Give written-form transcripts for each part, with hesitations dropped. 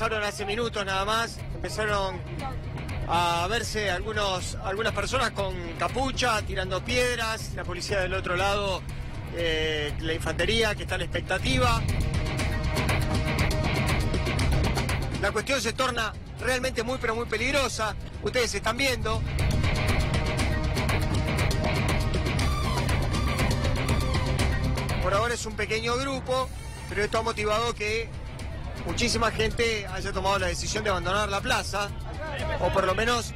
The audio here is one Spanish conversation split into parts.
pasaron hace minutos nada más, empezaron a verse algunas personas con capucha, tirando piedras, la policía del otro lado, la infantería que está a la expectativa. La cuestión se torna realmente muy pero muy peligrosa, ustedes están viendo. Por ahora es un pequeño grupo, pero esto ha motivado que muchísima gente haya tomado la decisión de abandonar la plaza, o por lo menos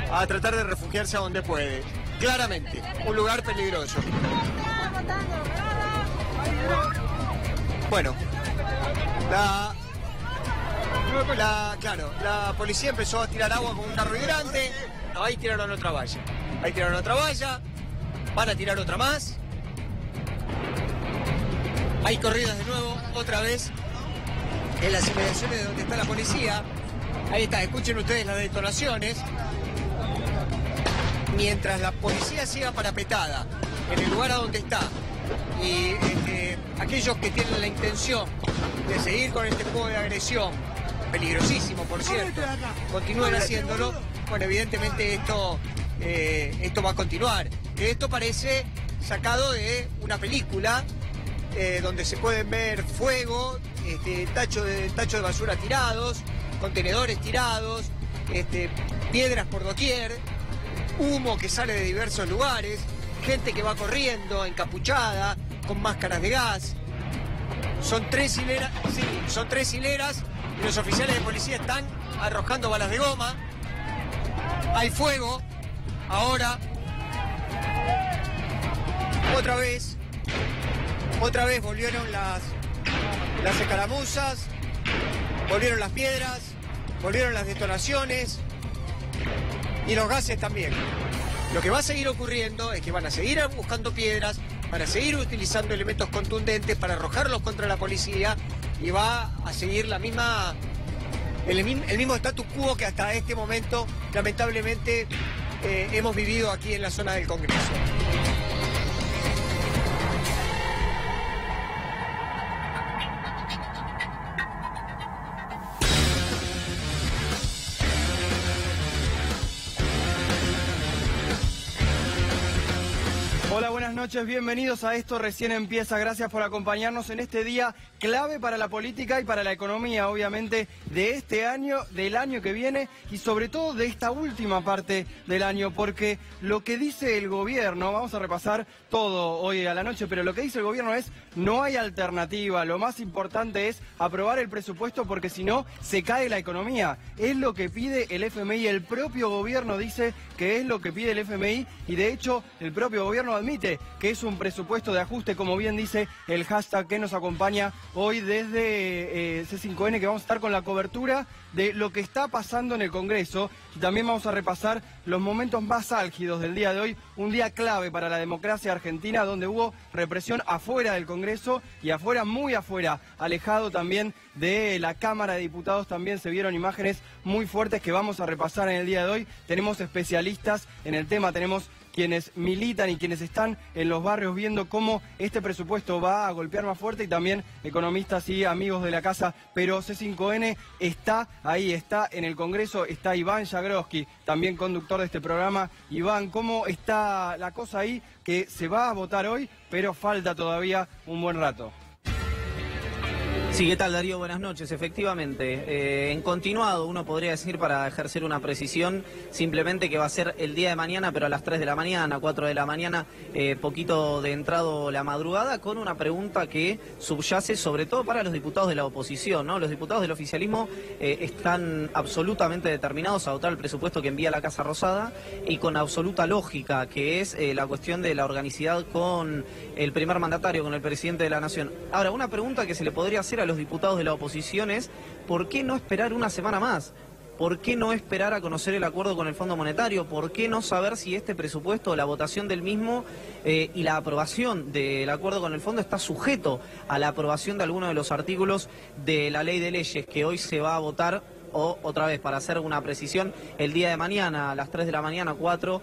a tratar de refugiarse a donde puede. Claramente, un lugar peligroso. Bueno, la policía empezó a tirar agua con un carro hidrante. Ahí tiraron otra valla. Van a tirar otra más. Hay corridas de nuevo, otra vez, en las inmediaciones de donde está la policía. Ahí está, escuchen ustedes las detonaciones. Mientras la policía siga parapetada en el lugar a donde está, y aquellos que tienen la intención de seguir con este juego de agresión, peligrosísimo por cierto, continúen haciéndolo, bueno, evidentemente esto va a continuar. Esto parece sacado de una película donde se pueden ver fuego, tacho de basura tirados, contenedores tirados, piedras por doquier, humo que sale de diversos lugares, gente que va corriendo encapuchada, con máscaras de gas. Son tres hileras y los oficiales de policía están arrojando balas de goma. Hay fuego, ahora, otra vez volvieron las escaramuzas, volvieron las piedras, volvieron las detonaciones y los gases también. Lo que va a seguir ocurriendo es que van a seguir buscando piedras, van a seguir utilizando elementos contundentes para arrojarlos contra la policía y va a seguir el mismo status quo que hasta este momento lamentablemente hemos vivido aquí en la zona del Congreso. Hola, buenas noches, bienvenidos a Esto Recién Empieza. Gracias por acompañarnos en este día clave para la política y para la economía, obviamente, de este año, del año que viene y sobre todo de esta última parte del año, porque lo que dice el gobierno, vamos a repasar todo hoy a la noche, pero lo que dice el gobierno es: no hay alternativa, lo más importante es aprobar el presupuesto porque si no se cae la economía. Es lo que pide el FMI, el propio gobierno dice que es lo que pide el FMI y de hecho el propio gobierno admite que es un presupuesto de ajuste, como bien dice el hashtag que nos acompaña hoy desde C5N, que vamos a estar con la cobertura de lo que está pasando en el Congreso y también vamos a repasar los momentos más álgidos del día de hoy, un día clave para la democracia argentina donde hubo represión afuera del Congreso y afuera, muy afuera, alejado también de la Cámara de Diputados, también se vieron imágenes muy fuertes que vamos a repasar en el día de hoy. Tenemos especialistas en el tema, tenemos quienes militan y quienes están en los barrios viendo cómo este presupuesto va a golpear más fuerte y también economistas y amigos de la casa, pero C5N está ahí, está en el Congreso, está Iván Jagroski, también conductor de este programa. Iván, ¿cómo está la cosa ahí? Que se va a votar hoy, pero falta todavía un buen rato. Sí, ¿qué tal, Darío? Buenas noches. Efectivamente, en continuado uno podría decir, para ejercer una precisión, simplemente que va a ser el día de mañana, pero a las 3 de la mañana, 4 de la mañana, poquito de entrado la madrugada, con una pregunta que subyace sobre todo para los diputados de la oposición, ¿no? Los diputados del oficialismo están absolutamente determinados a votar el presupuesto que envía la Casa Rosada y con absoluta lógica, que es la cuestión de la organicidad con el primer mandatario, con el presidente de la Nación. Ahora, una pregunta que se le podría hacer a los diputados de la oposición es: ¿por qué no esperar una semana más? ¿Por qué no esperar a conocer el acuerdo con el Fondo Monetario? ¿Por qué no saber si este presupuesto, la votación del mismo y la aprobación del acuerdo con el Fondo está sujeto a la aprobación de alguno de los artículos de la Ley de Leyes que hoy se va a votar? O, otra vez, para hacer una precisión, el día de mañana a las 3 de la mañana, 4,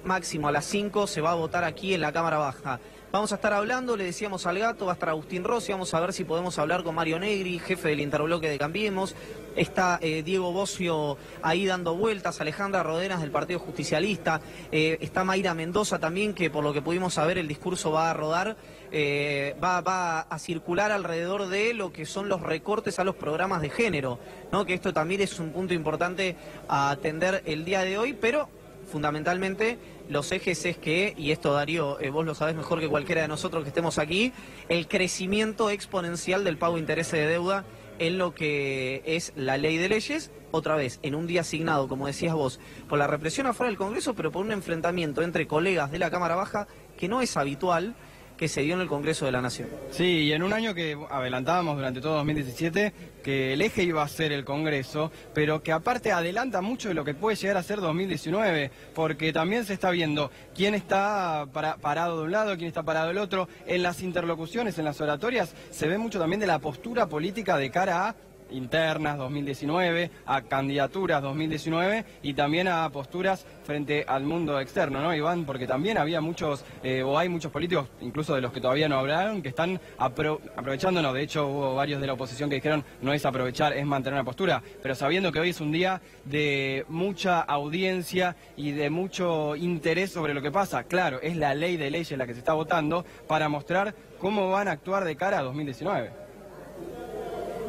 máximo a las 5, se va a votar aquí en la Cámara Baja. Vamos a estar hablando, le decíamos al gato, va a estar Agustín Rossi, vamos a ver si podemos hablar con Mario Negri, jefe del interbloque de Cambiemos. Está Diego Bocio ahí dando vueltas, Alejandra Rodenas del Partido Justicialista, está Mayra Mendoza también, que por lo que pudimos saber el discurso va a rodar, va a circular alrededor de lo que son los recortes a los programas de género, ¿no? Que esto también es un punto importante a atender el día de hoy, pero fundamentalmente los ejes es que, y esto Darío, vos lo sabés mejor que cualquiera de nosotros que estemos aquí, el crecimiento exponencial del pago de intereses de deuda en lo que es la ley de leyes, otra vez, en un día asignado, como decías vos, por la represión afuera del Congreso, pero por un enfrentamiento entre colegas de la Cámara Baja que no es habitual, que se dio en el Congreso de la Nación. Sí, y en un año que adelantábamos durante todo 2017 que el eje iba a ser el Congreso, pero que aparte adelanta mucho de lo que puede llegar a ser 2019, porque también se está viendo quién está parado de un lado, quién está parado del otro. En las interlocuciones, en las oratorias, se ve mucho también de la postura política de cara a internas 2019, a candidaturas 2019 y también a posturas frente al mundo externo, ¿no, Iván? Porque también había muchos, o hay muchos políticos, incluso de los que todavía no hablaron, que están aprovechándonos. De hecho, hubo varios de la oposición que dijeron no es aprovechar, es mantener una postura, pero sabiendo que hoy es un día de mucha audiencia y de mucho interés sobre lo que pasa. Claro, es la ley de leyes la que se está votando para mostrar cómo van a actuar de cara a 2019.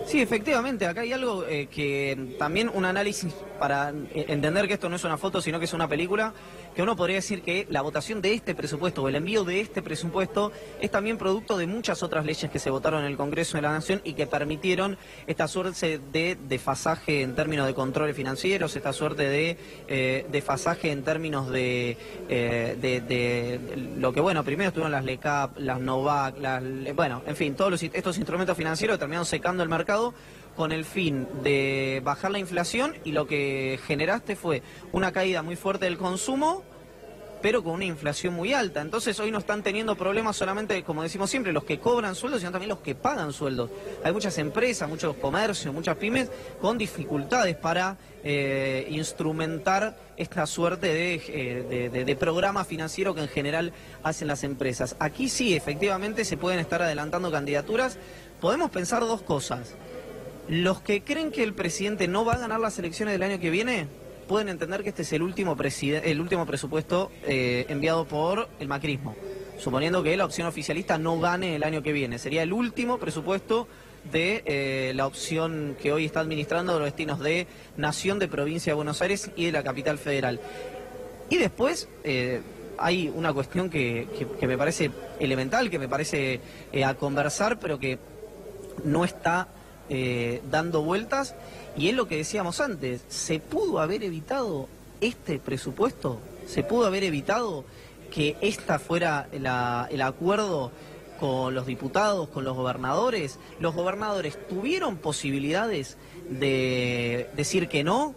Sí, efectivamente, acá hay algo que también un análisis para entender que esto no es una foto, sino que es una película, que uno podría decir que la votación de este presupuesto o el envío de este presupuesto es también producto de muchas otras leyes que se votaron en el Congreso de la Nación y que permitieron esta suerte de desfasaje en términos de controles financieros, esta suerte de desfasaje en términos de lo que, bueno, primero estuvieron las LECAP, las NOVAC, bueno, en fin, todos estos instrumentos financieros terminaron secando el mercado con el fin de bajar la inflación, y lo que generaste fue una caída muy fuerte del consumo, pero con una inflación muy alta. Entonces hoy no están teniendo problemas solamente, como decimos siempre, los que cobran sueldos, sino también los que pagan sueldos. Hay muchas empresas, muchos comercios, muchas pymes con dificultades para instrumentar esta suerte de programa financiero que en general hacen las empresas. Aquí sí, efectivamente, se pueden estar adelantando candidaturas. Podemos pensar dos cosas. Los que creen que el presidente no va a ganar las elecciones del año que viene pueden entender que este es el último presupuesto enviado por el macrismo, suponiendo que la opción oficialista no gane el año que viene. Sería el último presupuesto de la opción que hoy está administrando los destinos de Nación, de Provincia de Buenos Aires y de la Capital Federal. Y después hay una cuestión que me parece elemental, que me parece a conversar, pero que no está dando vueltas, y es lo que decíamos antes. ¿Se pudo haber evitado este presupuesto? ¿Se pudo haber evitado que esta fuera el acuerdo con los diputados, con los gobernadores? ¿Los gobernadores tuvieron posibilidades de decir que no?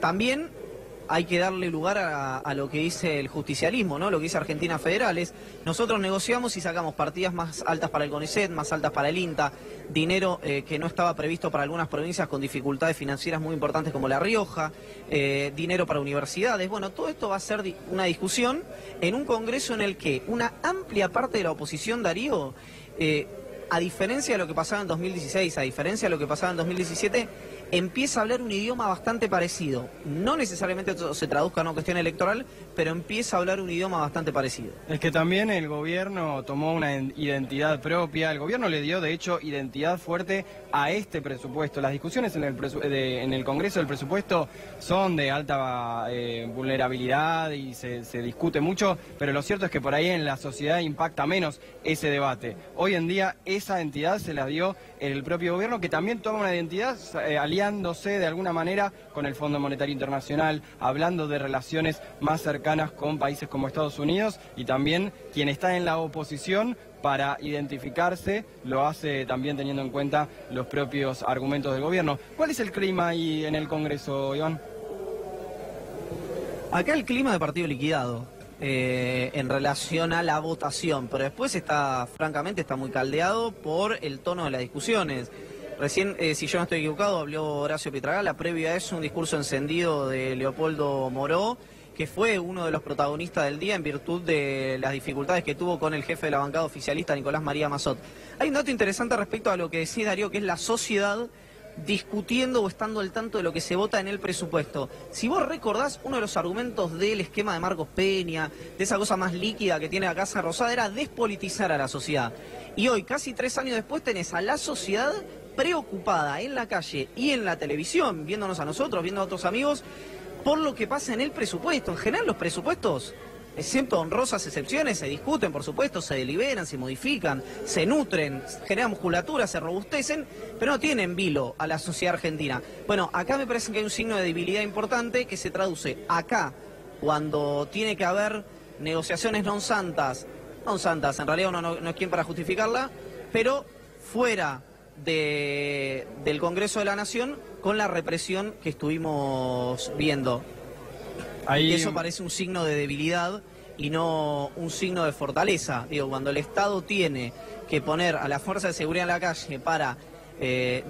También hay que darle lugar a lo que dice el justicialismo, ¿no? Lo que dice Argentina Federal es: nosotros negociamos y sacamos partidas más altas para el CONICET, más altas para el INTA, dinero que no estaba previsto para algunas provincias con dificultades financieras muy importantes como La Rioja, dinero para universidades. Bueno, todo esto va a ser una discusión en un Congreso en el que una amplia parte de la oposición, Darío, a diferencia de lo que pasaba en 2016, a diferencia de lo que pasaba en 2017, empieza a hablar un idioma bastante parecido. No necesariamente se traduzca en una cuestión electoral, pero empieza a hablar un idioma bastante parecido. Es que también el gobierno tomó una identidad propia. El gobierno le dio, de hecho, identidad fuerte a este presupuesto. Las discusiones en el Congreso del presupuesto son de alta vulnerabilidad y se discute mucho, pero lo cierto es que por ahí en la sociedad impacta menos ese debate. Hoy en día esa entidad se la dio el propio gobierno, que también toma una identidad aliándose de alguna manera con el Fondo Monetario Internacional, hablando de relaciones más cercanas con países como Estados Unidos, y también quien está en la oposición para identificarse lo hace también teniendo en cuenta los propios argumentos del gobierno. ¿Cuál es el clima ahí en el Congreso, Iván? Acá el clima de partido liquidado en relación a la votación, pero después francamente está muy caldeado por el tono de las discusiones. Recién, si yo no estoy equivocado, habló Horacio Pietragala, previo a eso un discurso encendido de Leopoldo Moró, que fue uno de los protagonistas del día en virtud de las dificultades que tuvo con el jefe de la bancada oficialista, Nicolás María Massot. Hay un dato interesante respecto a lo que decía Darío, que es la sociedad discutiendo o estando al tanto de lo que se vota en el presupuesto. Si vos recordás, uno de los argumentos del esquema de Marcos Peña, de esa cosa más líquida que tiene la Casa Rosada, era despolitizar a la sociedad. Y hoy, casi 3 años después, tenés a la sociedad preocupada en la calle y en la televisión, viéndonos a nosotros, viendo a otros amigos, por lo que pasa en el presupuesto. En general, los presupuestos, excepto honrosas excepciones, se discuten, por supuesto, se deliberan, se modifican, se nutren, generan musculatura, se robustecen, pero no tienen vilo a la sociedad argentina. Bueno, acá me parece que hay un signo de debilidad importante que se traduce acá, cuando tiene que haber negociaciones non santas, en realidad uno no es quien para justificarla, pero fuera del Congreso de la Nación, con la represión que estuvimos viendo. Ahí... Eso parece un signo de debilidad y no un signo de fortaleza. Digo, cuando el Estado tiene que poner a la fuerza de seguridad en la calle para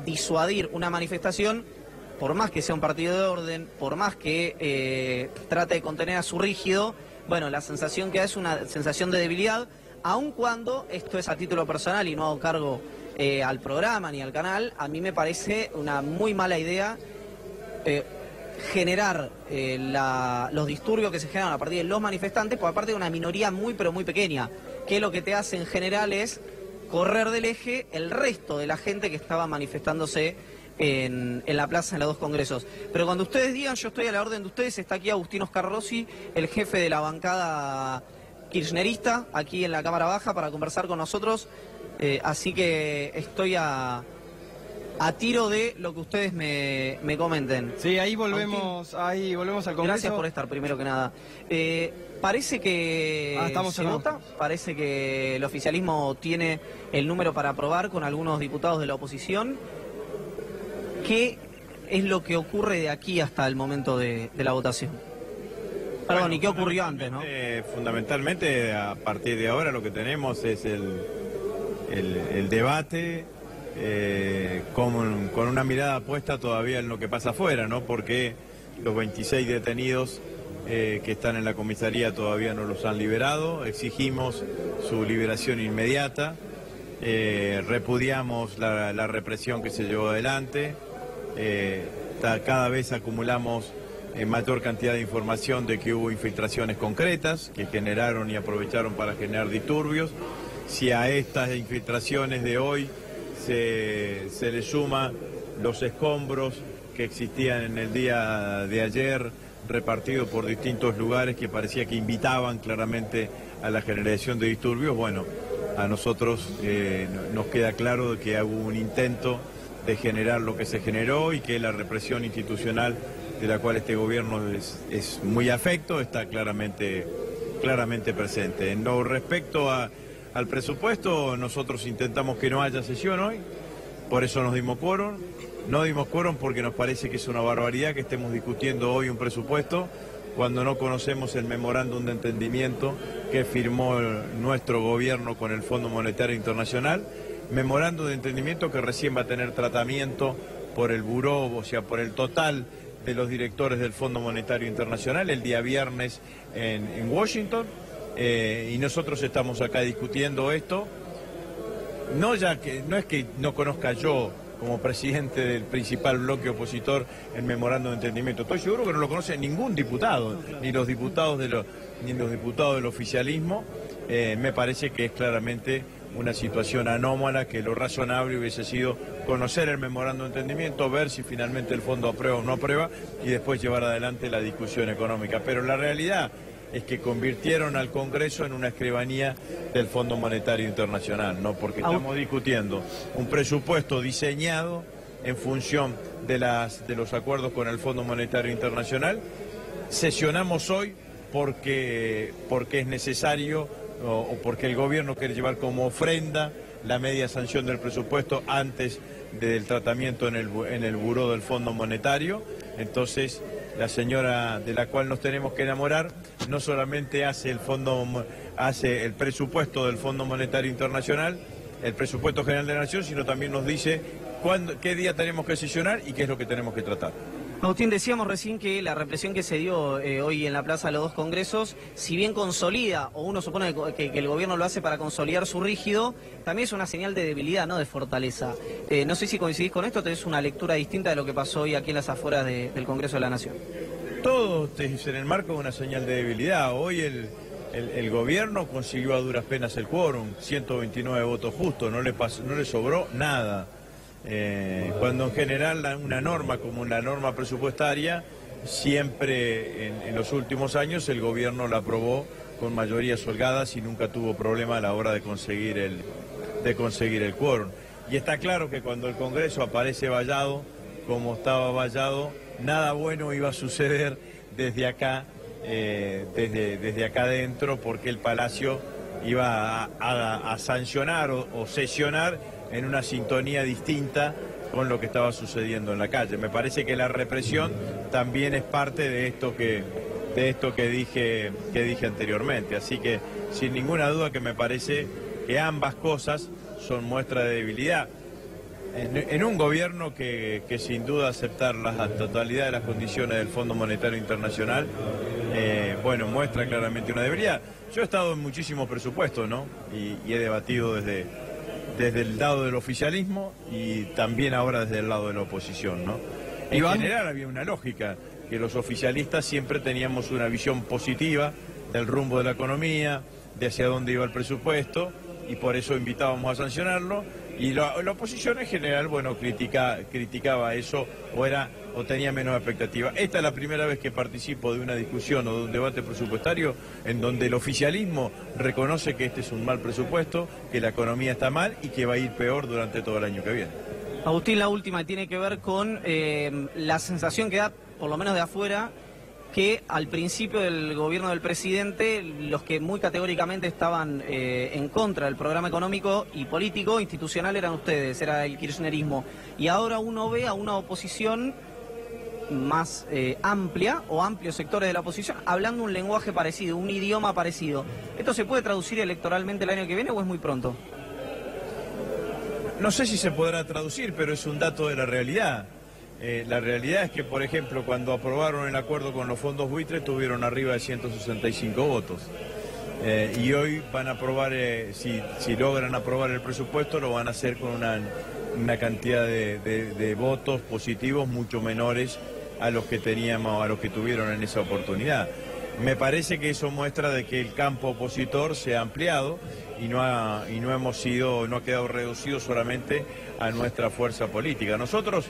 disuadir una manifestación, por más que sea un partido de orden, por más que trate de contener a su rígido, bueno, la sensación que da es una sensación de debilidad, aun cuando esto es a título personal y no hago cargo al programa ni al canal. A mí me parece una muy mala idea generar los disturbios que se generan a partir de los manifestantes por parte de una minoría muy pero muy pequeña, que lo que te hace en general es correr del eje el resto de la gente que estaba manifestándose en la plaza en los 2 congresos. Pero cuando ustedes digan, yo estoy a la orden de ustedes. Está aquí Agustín Oscar Rossi, el jefe de la bancada kirchnerista, aquí en la Cámara Baja para conversar con nosotros, así que estoy a tiro de lo que ustedes me comenten. Sí, ahí volvemos al Congreso. Gracias por estar, primero que nada. Parece que se vota, parece que el oficialismo tiene el número para aprobar con algunos diputados de la oposición. ¿Qué es lo que ocurre de aquí hasta el momento de la votación? Perdón, bueno, ¿y qué ocurrió antes, no? Fundamentalmente, a partir de ahora lo que tenemos es el debate con una mirada puesta todavía en lo que pasa afuera, ¿no? Porque los 26 detenidos que están en la comisaría todavía no los han liberado. Exigimos su liberación inmediata. Repudiamos la represión que se llevó adelante. Cada vez acumulamos mayor cantidad de información de que hubo infiltraciones concretas que generaron y aprovecharon para generar disturbios. Si a estas infiltraciones de hoy se le suma los escombros que existían en el día de ayer, repartidos por distintos lugares que parecía que invitaban claramente a la generación de disturbios, bueno, a nosotros nos queda claro de que hubo un intento de generar lo que se generó y que la represión institucional de la cual este gobierno es muy afecto está claramente presente. En lo respecto al presupuesto, nosotros intentamos que no haya sesión hoy, por eso nos dimos quórum. No dimos quórum porque nos parece que es una barbaridad que estemos discutiendo hoy un presupuesto cuando no conocemos el memorándum de entendimiento que firmó nuestro gobierno con el Fondo Monetario Internacional, memorándum de entendimiento que recién va a tener tratamiento por el buró, o sea, por el total de los directores del Fondo Monetario Internacional el día viernes en Washington, y nosotros estamos acá discutiendo esto. No es que no conozca yo como presidente del principal bloque opositor el memorándum de entendimiento. Estoy seguro que no lo conoce ningún diputado, ni los diputados del oficialismo. Me parece que es claramente una situación anómala, que lo razonable hubiese sido conocer el memorándum de entendimiento, ver si finalmente el fondo aprueba o no aprueba y después llevar adelante la discusión económica. Pero la realidad es que convirtieron al Congreso en una escribanía del Fondo Monetario Internacional, ¿no? Porque estamos discutiendo un presupuesto diseñado en función de los acuerdos con el Fondo Monetario Internacional. Sesionamos hoy porque es necesario o porque el gobierno quiere llevar como ofrenda la media sanción del presupuesto antes del tratamiento en el buró del Fondo Monetario. Entonces, la señora de la cual nos tenemos que enamorar no solamente hace el presupuesto del Fondo Monetario Internacional, el presupuesto general de la Nación, sino también nos dice qué día tenemos que sesionar y qué es lo que tenemos que tratar. Agustín, decíamos recién que la represión que se dio hoy en la plaza de los dos congresos, si bien consolida, o uno supone que el gobierno lo hace para consolidar su rígido, también es una señal de debilidad, no de fortaleza. No sé si coincidís con esto, tenés una lectura distinta de lo que pasó hoy aquí en las afueras del Congreso de la Nación. Todo es en el marco de una señal de debilidad. Hoy el gobierno consiguió a duras penas el quórum, 129 votos justos, no le sobró nada. Cuando en general una norma como una norma presupuestaria, siempre en los últimos años el gobierno la aprobó con mayorías holgadas y nunca tuvo problema a la hora de conseguir el quórum. Y está claro que cuando el Congreso aparece vallado, como estaba vallado, nada bueno iba a suceder desde acá, desde acá adentro, porque el Palacio iba a sancionar o sesionar en una sintonía distinta con lo que estaba sucediendo en la calle. Me parece que la represión también es parte de esto que dije anteriormente. Así que sin ninguna duda que me parece que ambas cosas son muestra de debilidad. En un gobierno que sin duda aceptar la totalidad de las condiciones del Fondo Monetario Internacional, bueno, muestra claramente una debilidad. Yo he estado en muchísimos presupuestos, ¿no? Y he debatido desde el lado del oficialismo y también ahora desde el lado de la oposición, ¿no? En general había una lógica, que los oficialistas siempre teníamos una visión positiva del rumbo de la economía, de hacia dónde iba el presupuesto, y por eso invitábamos a sancionarlo, y la oposición en general, bueno, criticaba eso o tenía menos expectativa. Esta es la primera vez que participo de una discusión o de un debate presupuestario en donde el oficialismo reconoce que este es un mal presupuesto, que la economía está mal y que va a ir peor durante todo el año que viene. Agustín, la última tiene que ver con la sensación que da, por lo menos de afuera, que al principio del gobierno del presidente, los que muy categóricamente estaban en contra del programa económico y político institucional eran ustedes, era el kirchnerismo. Y ahora uno ve a una oposición más amplia, o amplios sectores de la oposición, hablando un lenguaje parecido, un idioma parecido. ¿Esto se puede traducir electoralmente el año que viene o es muy pronto? No sé si se podrá traducir, pero es un dato de la realidad. La realidad es que, por ejemplo, cuando aprobaron el acuerdo con los fondos buitres, tuvieron arriba de 165 votos. Y hoy van a aprobar, si logran aprobar el presupuesto, lo van a hacer con una cantidad de votos positivos mucho menores a los que teníamos, a los que tuvieron en esa oportunidad. Me parece que eso muestra de que el campo opositor se ha ampliado y no ha quedado reducido solamente a nuestra fuerza política. Nosotros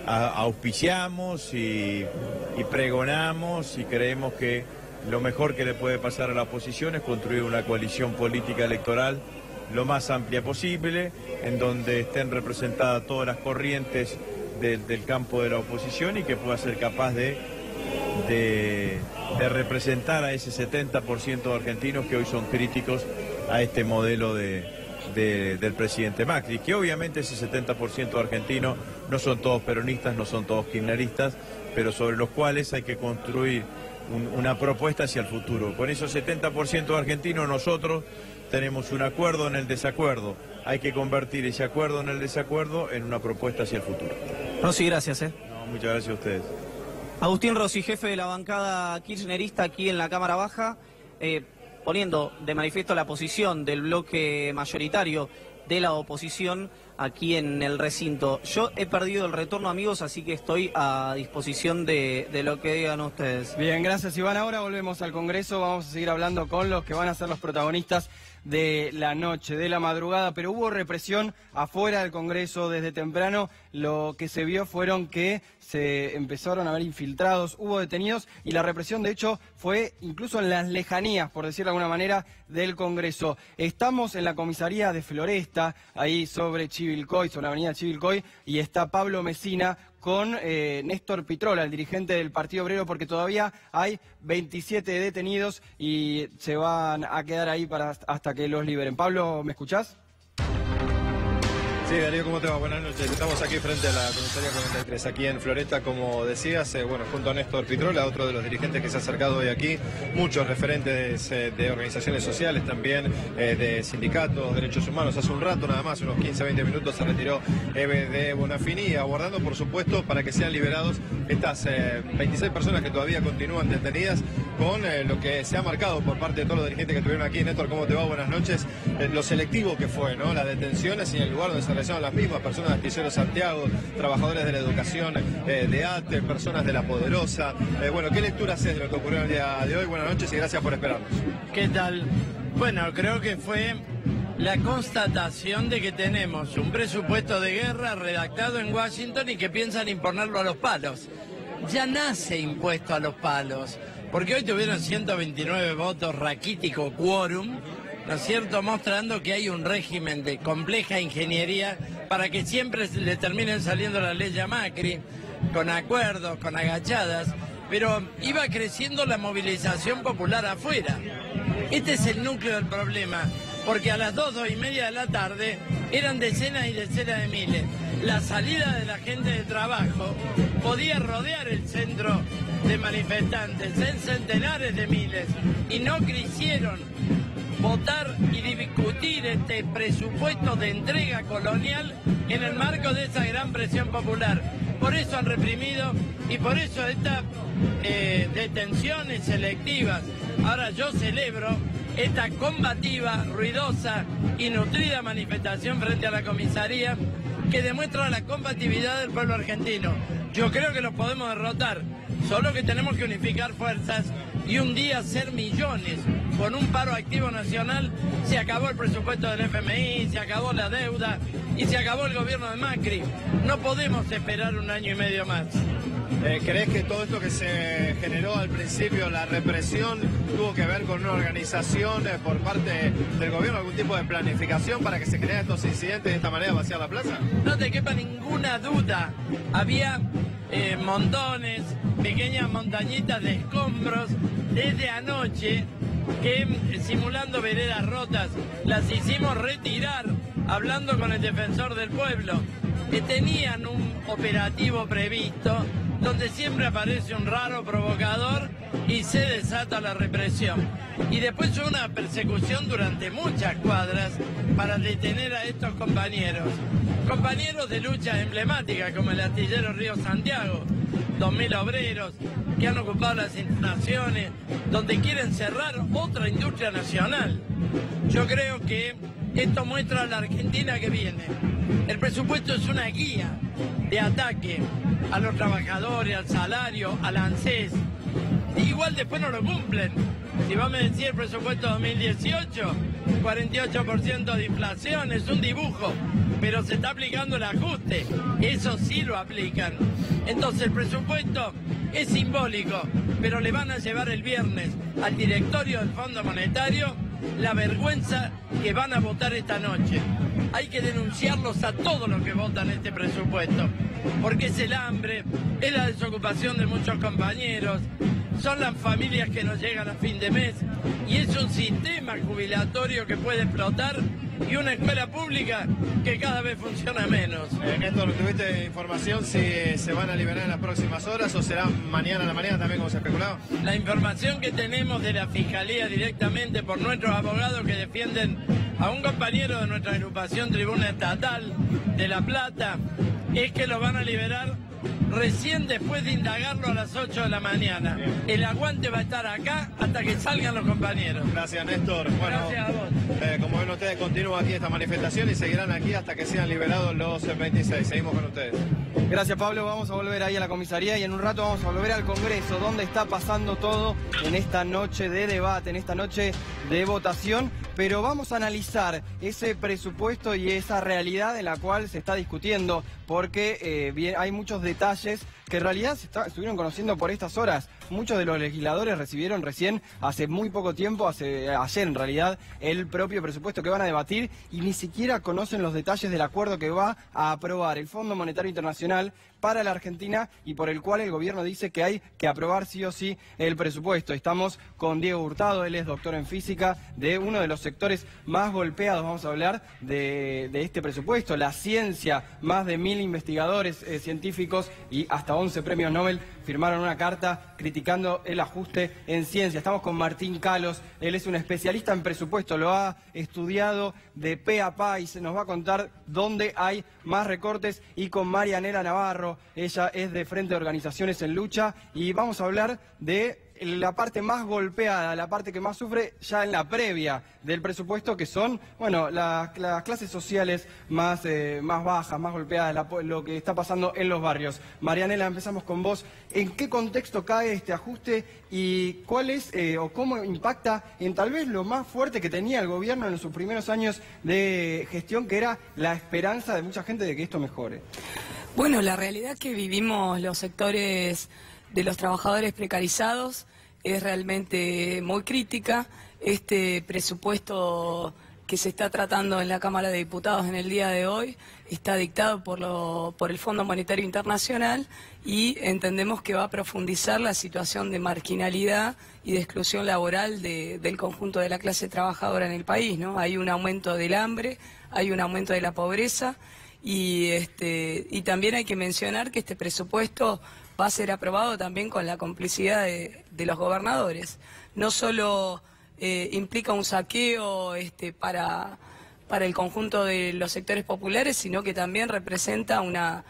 auspiciamos y pregonamos y creemos que lo mejor que le puede pasar a la oposición es construir una coalición política electoral lo más amplia posible, en donde estén representadas todas las corrientes del campo de la oposición y que pueda ser capaz de representar a ese 70% de argentinos que hoy son críticos a este modelo del presidente Macri, que obviamente ese 70% de argentinos no son todos peronistas, no son todos kirchneristas, pero sobre los cuales hay que construir una propuesta hacia el futuro. Con esos 70% de argentinos nosotros tenemos un acuerdo en el desacuerdo. Hay que convertir ese acuerdo en el desacuerdo en una propuesta hacia el futuro. Rossi, gracias. No, muchas gracias a ustedes. Agustín Rossi, jefe de la bancada kirchnerista aquí en la Cámara Baja, poniendo de manifiesto la posición del bloque mayoritario de la oposición aquí en el recinto. Yo he perdido el retorno, amigos, así que estoy a disposición de lo que digan ustedes. Bien, gracias, Iván. Ahora volvemos al Congreso, vamos a seguir hablando con los que van a ser los protagonistas de la noche, de la madrugada, pero hubo represión afuera del Congreso desde temprano. Lo que se vio fueron que se empezaron a ver infiltrados, hubo detenidos y la represión de hecho fue incluso en las lejanías, por decirlo de alguna manera, del Congreso. Estamos en la comisaría de Floresta, ahí sobre Chivilcoy, sobre la avenida Chivilcoy, y está Pablo Mesina con Néstor Pitrola, el dirigente del Partido Obrero, porque todavía hay 27 detenidos y se van a quedar ahí hasta que los liberen. Pablo, ¿me escuchás? Sí, Sí, Darío, ¿cómo te va? Buenas noches. Estamos aquí frente a la comisaría 43, aquí en Floresta, como decías, bueno, junto a Néstor Pitrola, otro de los dirigentes que se ha acercado hoy aquí, muchos referentes de organizaciones sociales también, de sindicatos, derechos humanos. Hace un rato nada más, unos 15-20 minutos, se retiró Eve de Bonafini, aguardando, por supuesto, para que sean liberados estas 26 personas que todavía continúan detenidas con lo que se ha marcado por parte de todos los dirigentes que estuvieron aquí. Néstor, ¿cómo te va? Buenas noches. Lo selectivo que fue, ¿no? Las detenciones y en el lugar donde se realizaron las mismas personas de Astillero Santiago, trabajadores de la educación de ATE, personas de La Poderosa. Bueno, ¿qué lectura haces de lo que ocurrió el día de hoy? Buenas noches y gracias por esperarnos. ¿Qué tal? Bueno, creo que fue la constatación de que tenemos un presupuesto de guerra redactado en Washington y que piensan imponerlo a los palos. Ya nace impuesto a los palos, porque hoy tuvieron 129 votos, raquítico quórum, ¿no es cierto?, mostrando que hay un régimen de compleja ingeniería para que siempre le terminen saliendo la ley a Macri, con acuerdos, con agachadas, pero iba creciendo la movilización popular afuera. Este es el núcleo del problema, porque a las 2:30 de la tarde eran decenas y decenas de miles. La salida de la gente de trabajo podía rodear el centro de manifestantes en centenares de miles y no quisieron votar y discutir este presupuesto de entrega colonial en el marco de esa gran presión popular. Por eso han reprimido y por eso estas detenciones selectivas. Ahora yo celebro esta combativa, ruidosa y nutrida manifestación frente a la comisaría que demuestra la combatividad del pueblo argentino. Yo creo que los podemos derrotar, solo que tenemos que unificar fuerzas y un día ser millones. Con un paro activo nacional se acabó el presupuesto del FMI, se acabó la deuda y se acabó el gobierno de Macri. No podemos esperar 1 año y medio más. ¿Crees que todo esto que se generó al principio, la represión, tuvo que ver con una organización por parte del gobierno, algún tipo de planificación para que se generen estos incidentes de esta manera, vaciar la plaza? No te quepa ninguna duda. Había montones, pequeñas montañitas de escombros desde anoche que, simulando veredas rotas, las hicimos retirar hablando con el defensor del pueblo, que tenían un operativo previsto donde siempre aparece un raro provocador y se desata la represión. Y después una persecución durante muchas cuadras para detener a estos compañeros. Compañeros de luchas emblemáticas como el Astillero Río Santiago, 2.000 obreros que han ocupado las instalaciones, donde quieren cerrar otra industria nacional. Yo creo que esto muestra la Argentina que viene. El presupuesto es una guía de ataque a los trabajadores, al salario, al ANSES. Igual después no lo cumplen. Si vos me decís el presupuesto 2018, 48% de inflación, es un dibujo, pero se está aplicando el ajuste. Eso sí lo aplican. Entonces el presupuesto es simbólico, pero le van a llevar el viernes al directorio del Fondo Monetario la vergüenza que van a votar esta noche. Hay que denunciarlos a todos los que votan este presupuesto, porque es el hambre, es la desocupación de muchos compañeros, son las familias que no llegan a fin de mes y es un sistema jubilatorio que puede explotar y una escuela pública que cada vez funciona menos. Néstor, ¿tuviste información si se van a liberar en las próximas horas o será mañana a la mañana también como se especulaba? La información que tenemos de la Fiscalía directamente por nuestros abogados que defienden a un compañero de nuestra agrupación Tribuna Estatal de La Plata es que lo van a liberar recién después de indagarlo a las 8 de la mañana. El aguante va a estar acá hasta que salgan los compañeros. Gracias, Néstor. Bueno, gracias a vos. Como ven ustedes, continúa aquí esta manifestación y seguirán aquí hasta que sean liberados los 26. Seguimos con ustedes. Gracias, Pablo. Vamos a volver ahí a la comisaría y en un rato vamos a volver al Congreso, donde está pasando todo en esta noche de debate, en esta noche de votación. Pero vamos a analizar ese presupuesto y esa realidad en la cual se está discutiendo, porque hay muchos detalles que en realidad estuvieron conociendo por estas horas. Muchos de los legisladores recibieron recién, hace muy poco tiempo, ayer en realidad, el propio presupuesto que van a debatir y ni siquiera conocen los detalles del acuerdo que va a aprobar el Fondo Monetario Internacional para la Argentina y por el cual el gobierno dice que hay que aprobar sí o sí el presupuesto. Estamos con Diego Hurtado, él es doctor en física de uno de los sectores más golpeados. Vamos a hablar de este presupuesto. La ciencia, más de 1000 investigadores científicos y hasta 11 premios Nobel firmaron una carta criticando el ajuste en ciencia. Estamos con Martín Calos, él es un especialista en presupuesto, lo ha estudiado de pe a pa y se nos va a contar dónde hay más recortes, y con Marianela Navarro, ella es de Frente de Organizaciones en Lucha, y vamos a hablar de la parte más golpeada, la parte que más sufre ya en la previa del presupuesto, que son, bueno, las clases sociales más bajas, más golpeadas, lo que está pasando en los barrios. Marianela, empezamos con vos. ¿En qué contexto cae este ajuste y cuál es o cómo impacta en tal vez lo más fuerte que tenía el gobierno en sus primeros años de gestión, que era la esperanza de mucha gente de que esto mejore? Bueno, la realidad que vivimos los sectores de los trabajadores precarizados es realmente muy crítica. Este presupuesto que se está tratando en la Cámara de Diputados en el día de hoy está dictado por el Fondo Monetario Internacional y entendemos que va a profundizar la situación de marginalidad y de exclusión laboral del conjunto de la clase trabajadora en el país, ¿no? Hay un aumento del hambre, hay un aumento de la pobreza y también hay que mencionar que este presupuesto va a ser aprobado también con la complicidad de los gobernadores. No solo implica un saqueo para el conjunto de los sectores populares, sino que también representa un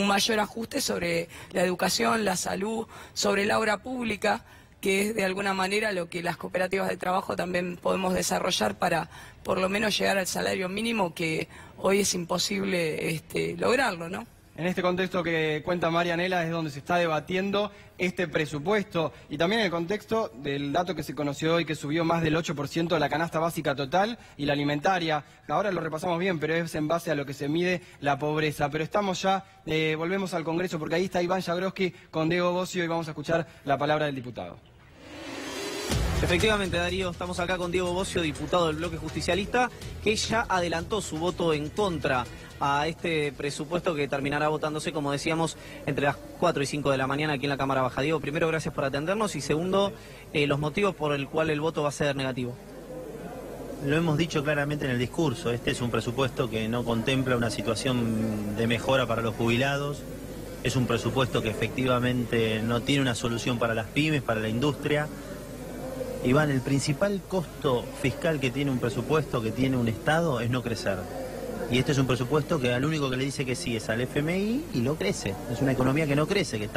mayor ajuste sobre la educación, la salud, sobre la obra pública, que es de alguna manera lo que las cooperativas de trabajo también podemos desarrollar para por lo menos llegar al salario mínimo, que hoy es imposible lograrlo, ¿no? En este contexto que cuenta Marianela es donde se está debatiendo este presupuesto, y también en el contexto del dato que se conoció hoy, que subió más del 8% de la canasta básica total y la alimentaria. Ahora lo repasamos bien, pero es en base a lo que se mide la pobreza. Pero estamos ya, volvemos al Congreso, porque ahí está Iván Jagroski con Diego Bossio y vamos a escuchar la palabra del diputado. Efectivamente, Darío, estamos acá con Diego Bossio, diputado del bloque justicialista, que ya adelantó su voto en contra a este presupuesto que terminará votándose, como decíamos, entre las 4 y 5 de la mañana aquí en la Cámara Baja. Diego, primero, gracias por atendernos, y segundo, los motivos por el cual el voto va a ser negativo. Lo hemos dicho claramente en el discurso, este es un presupuesto que no contempla una situación de mejora para los jubilados, es un presupuesto que efectivamente no tiene una solución para las pymes, para la industria. Iván, el principal costo fiscal que tiene un presupuesto, que tiene un Estado, es no crecer. Y este es un presupuesto que al único que le dice que sí es al FMI y no crece. Es una economía que no crece,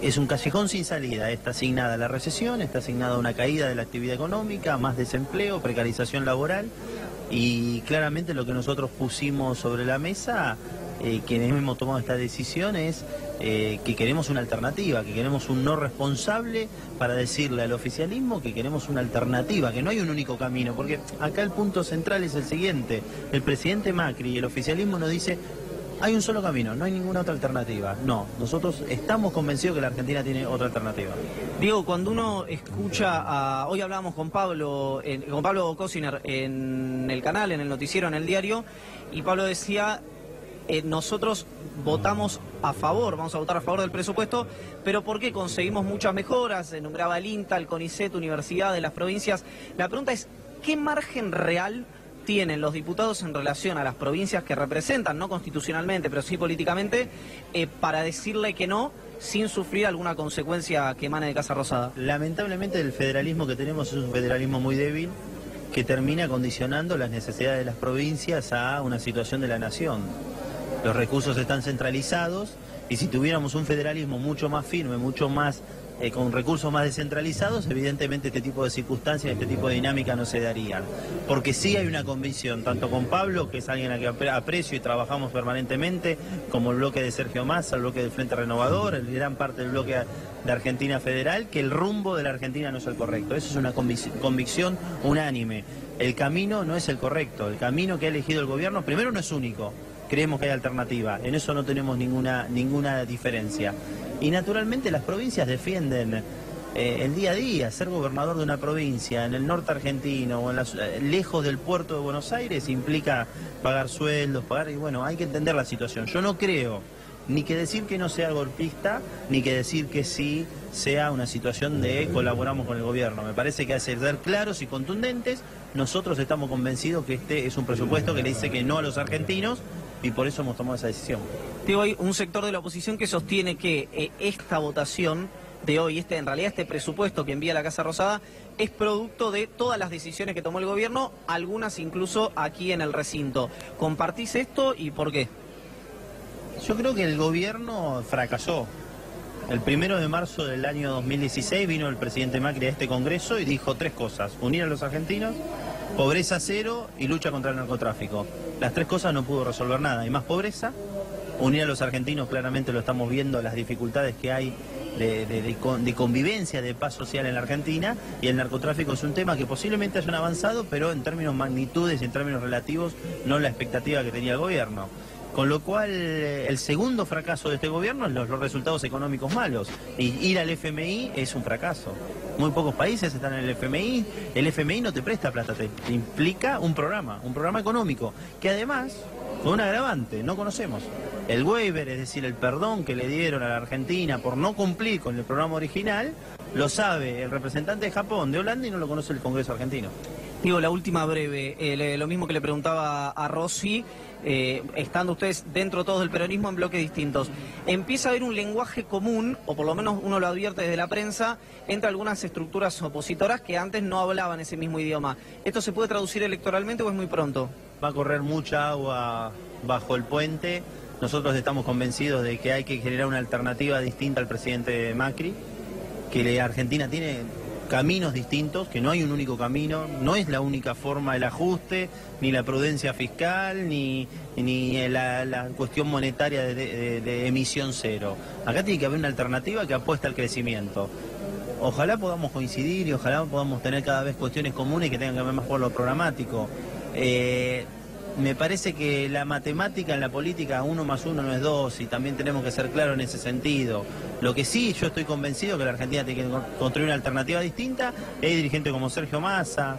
es un callejón sin salida. Está asignada a la recesión, está asignada a una caída de la actividad económica, más desempleo, precarización laboral. Y claramente lo que nosotros pusimos sobre la mesa, quienes hemos tomado esta decisión, es que queremos una alternativa, que queremos un no responsable para decirle al oficialismo que queremos una alternativa, que no hay un único camino, porque acá el punto central es el siguiente: el presidente Macri y el oficialismo nos dice hay un solo camino, no hay ninguna otra alternativa. No, nosotros estamos convencidos que la Argentina tiene otra alternativa. Diego, cuando uno escucha hoy hablábamos con Pablo Cosiner en el canal, en el noticiero, en el diario, y Pablo decía: nosotros votamos a favor, vamos a votar a favor del presupuesto, pero porque conseguimos muchas mejoras. Se nombraba el INTA, el CONICET, universidades, las provincias. La pregunta es, ¿qué margen real tienen los diputados en relación a las provincias que representan, no constitucionalmente, pero sí políticamente, para decirle que no, sin sufrir alguna consecuencia que emane de Casa Rosada? Lamentablemente el federalismo que tenemos es un federalismo muy débil, que termina condicionando las necesidades de las provincias a una situación de la nación. Los recursos están centralizados, y si tuviéramos un federalismo mucho más firme, mucho más con recursos más descentralizados, evidentemente este tipo de circunstancias, este tipo de dinámica no se darían. Porque sí hay una convicción, tanto con Pablo, que es alguien a quien aprecio y trabajamos permanentemente, como el bloque de Sergio Massa, el bloque del Frente Renovador, el gran parte del bloque de Argentina Federal, que el rumbo de la Argentina no es el correcto. Eso es una convicción unánime. El camino no es el correcto, el camino que ha elegido el gobierno, primero, no es único. Creemos que hay alternativa, en eso no tenemos ninguna diferencia. Y naturalmente las provincias defienden el día a día. Ser gobernador de una provincia en el norte argentino o lejos del puerto de Buenos Aires implica pagar sueldos, y bueno, hay que entender la situación. Yo no creo ni que decir que no sea golpista, ni que decir que sí sea una situación de colaboramos con el gobierno. Me parece que hay que ser claros y contundentes. Nosotros estamos convencidos que este es un presupuesto que le dice que no a los argentinos y por eso hemos tomado esa decisión. Digo, hay un sector de la oposición que sostiene que esta votación de hoy, en realidad este presupuesto que envía la Casa Rosada, es producto de todas las decisiones que tomó el gobierno, algunas incluso aquí en el recinto. ¿Compartís esto y por qué? Yo creo que el gobierno fracasó. El 1 de marzo del año 2016 vino el presidente Macri a este Congreso y dijo 3 cosas: unir a los argentinos, pobreza cero y lucha contra el narcotráfico. Las 3 cosas no pudo resolver nada. Hay más pobreza, unir a los argentinos claramente lo estamos viendo, las dificultades que hay de convivencia, de paz social en la Argentina, y el narcotráfico es un tema que posiblemente hayan avanzado, pero en términos magnitudes y en términos relativos no la expectativa que tenía el gobierno. Con lo cual, el segundo fracaso de este gobierno es los resultados económicos malos. Y ir al FMI es un fracaso. Muy pocos países están en el FMI. El FMI no te presta plata, te implica un programa económico, que además, con un agravante, no conocemos. El waiver, es decir, el perdón que le dieron a la Argentina por no cumplir con el programa original, lo sabe el representante de Japón, de Holanda, y no lo conoce el Congreso argentino. Digo, la última breve, lo mismo que le preguntaba a Rossi, estando ustedes dentro todos del peronismo en bloques distintos, ¿empieza a haber un lenguaje común, o por lo menos uno lo advierte desde la prensa, entre algunas estructuras opositoras que antes no hablaban ese mismo idioma? ¿Esto se puede traducir electoralmente o es muy pronto? Va a correr mucha agua bajo el puente. Nosotros estamos convencidos de que hay que generar una alternativa distinta al presidente Macri, que la Argentina tiene caminos distintos, que no hay un único camino, no es la única forma el ajuste, ni la prudencia fiscal, ni la cuestión monetaria de emisión cero. Acá tiene que haber una alternativa que apuesta al crecimiento. Ojalá podamos coincidir y ojalá podamos tener cada vez cuestiones comunes que tengan que ver más por lo programático. Me parece que la matemática en la política, 1 más 1 no es 2, y también tenemos que ser claros en ese sentido. Lo que sí, yo estoy convencido que la Argentina tiene que construir una alternativa distinta. Hay dirigentes como Sergio Massa,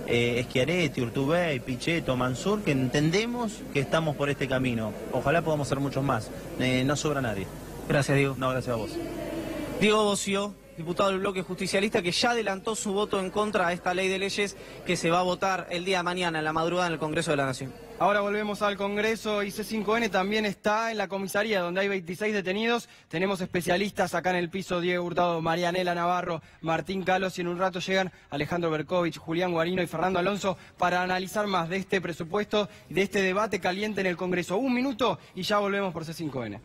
Schiaretti, Urtubey, Pichetto, Mansur, que entendemos que estamos por este camino. Ojalá podamos ser muchos más. No sobra nadie. Gracias, Diego. No, gracias a vos. Diego Bossio, diputado del bloque justicialista, que ya adelantó su voto en contra de esta ley de leyes que se va a votar el día de mañana, en la madrugada, en el Congreso de la Nación. Ahora volvemos al Congreso y C5N también está en la comisaría, donde hay 26 detenidos. Tenemos especialistas acá en el piso: Diego Hurtado, Marianela Navarro, Martín Calos, y en un rato llegan Alejandro Berkovich, Julián Guarino y Fernando Alonso para analizar más de este presupuesto y de este debate caliente en el Congreso. 1 minuto y ya volvemos por C5N.